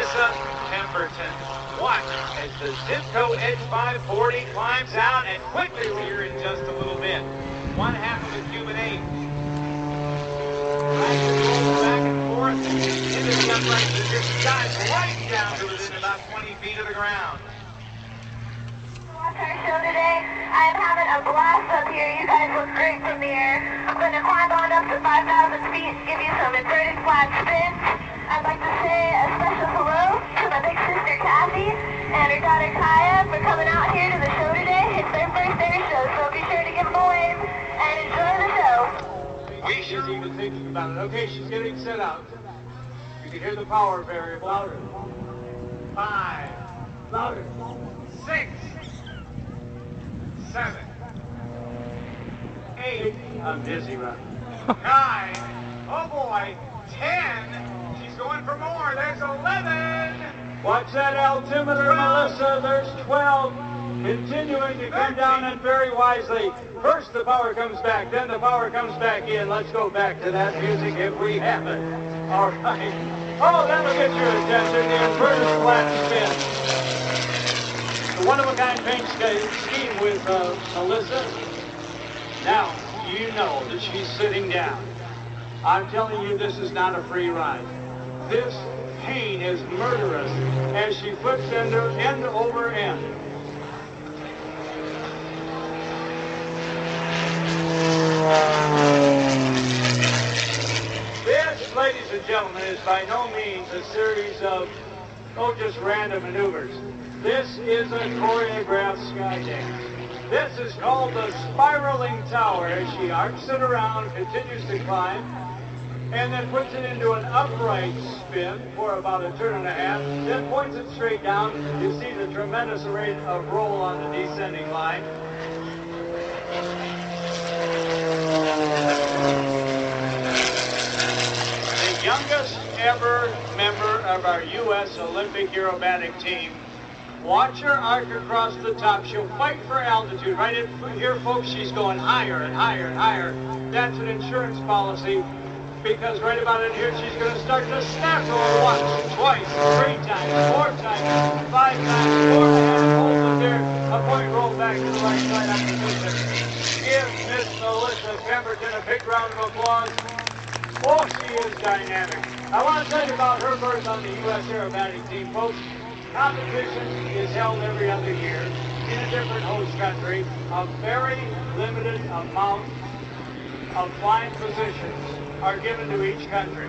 Melissa Pemberton. Watch as the Zipco Edge 540 climbs out and quickly here in just a little bit. 1/2 of a cubic eighth. Right to roll back and forth into the upright position. Dives right down to within about 20 feet of the ground. Watch our show today. I'm having a blast up here. You guys look great from the air. I'm going to climb on up to 5,000 feet and give you some inverted flat spins. I'd like to say a special hello to my big sister Kathy and her daughter Kaya for coming out here to the show today. It's their first air show, so be sure to give them a wave and enjoy the show. She's even thinking about it. Okay, she's getting set out. You can hear the power variable. Louder. 5. Louder. 6. 7. 8. I'm dizzy, right? 9. Oh boy. 10. She's going for more. There's 11. Watch that altimeter, 12. Melissa. There's 12. Continuing to come down and very wisely. First the power comes back, then the power comes back in. Let's go back to that music if we have it. All right. Oh, that'll get your attention. The inverted flat spin. The one-of-a-kind paint scheme with Melissa. Now, you know that she's sitting down. I'm telling you, this is not a free ride. This pain is murderous as she flips end over end. This, ladies and gentlemen, is by no means a series of, just random maneuvers. This is a choreographed sky dance. This is called the spiraling tower as she arcs it around, continues to climb, and then puts it into an upright spin for about a turn and a half, then points it straight down. You see the tremendous rate of roll on the descending line. The youngest ever member of our U.S. Olympic aerobatic team. Watch her arc across the top. She'll fight for altitude. Right in here, folks, she's going higher and higher and higher. That's an insurance policy because right about in here, she's going to start to snap over once, twice, 3 times, 4 times, 5 times, 4.5. Hold it there. A point roll back to the right side on position. Give Miss Melissa Pemberton a big round of applause. Oh, she is dynamic. I want to tell you about her berth on the U.S. aerobatic team, folks. Competition is held every other year in a different host country. A very limited amount of flying positions are given to each country.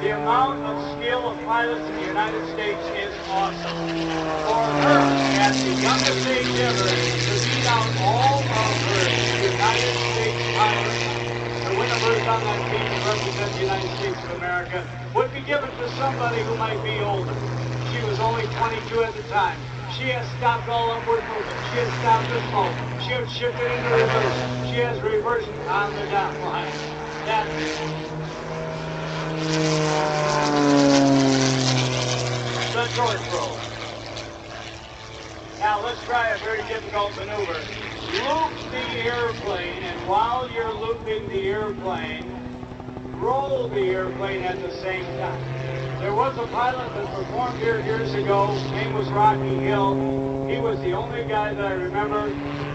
The amount of skill of pilots in the United States is awesome. For her, at the youngest age ever, to beat out all of her United States pilots, to win a berth on that team and represent the United States of America, would be given to somebody who might be older. She was only 22 at the time. She has stopped all upward movement. She has stopped the smoke. She has shifted into reverse. She has reversed on the down line. That's the short throw. Now let's try a very difficult maneuver. Loop the airplane, and while you're looping the airplane, roll the airplane at the same time. There was a pilot that performed here years ago. His name was Rocky Hill. He was the only guy that I remember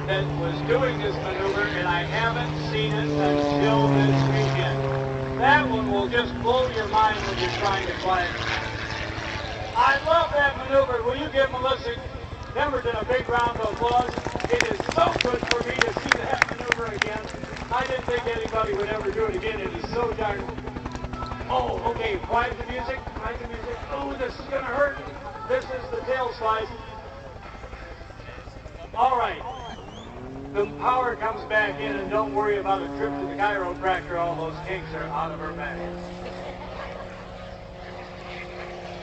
that was doing this maneuver, and I haven't seen it until this weekend. That one will just blow your mind when you're trying to fly it. I love that maneuver. Will you give Melissa Pemberton a big round of applause? It is so good for me to see that maneuver again. I didn't think anybody would ever do it again. It is so darn. Oh, okay. Quiet the music. Quiet the music. Oh, this is going to hurt. This is the tail slide. All right. The power comes back in, and don't worry about a trip to the chiropractor. All those kinks are out of her back.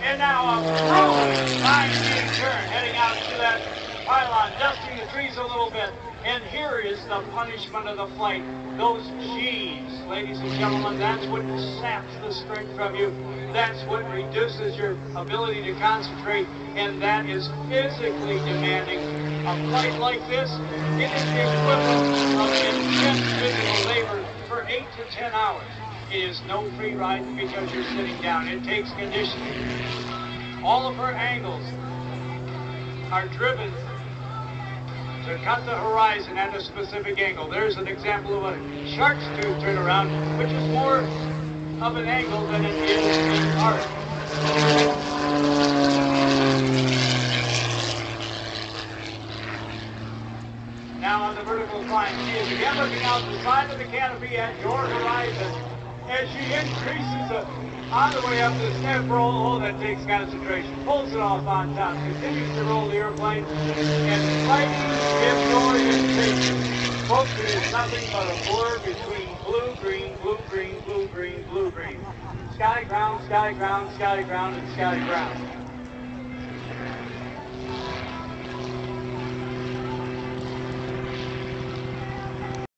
And now a rolling 9-speed turn heading out to that pylon, dusting the trees a little bit. And here is the punishment of the flight. Those G's, ladies and gentlemen, that's what saps the strength from you. That's what reduces your ability to concentrate, and that is physically demanding. A flight like this, it is the equivalent of intense physical labor for 8 to 10 hours. It is no free ride because you're sitting down. It takes conditioning. All of her angles are driven to cut the horizon at a specific angle. There's an example of a shark's tooth turnaround, which is more of an angle than it is in art. Now on the vertical climb, she is again looking out the side of the canopy at your horizon as she increases on the way up this step roll. Oh, that takes concentration. Pulls it off on top. Continues to roll the airplane and fighting disorientation. Folks, it is nothing but a blur between blue, green, blue, green, blue, green, blue, green. Sky, ground, and sky, ground.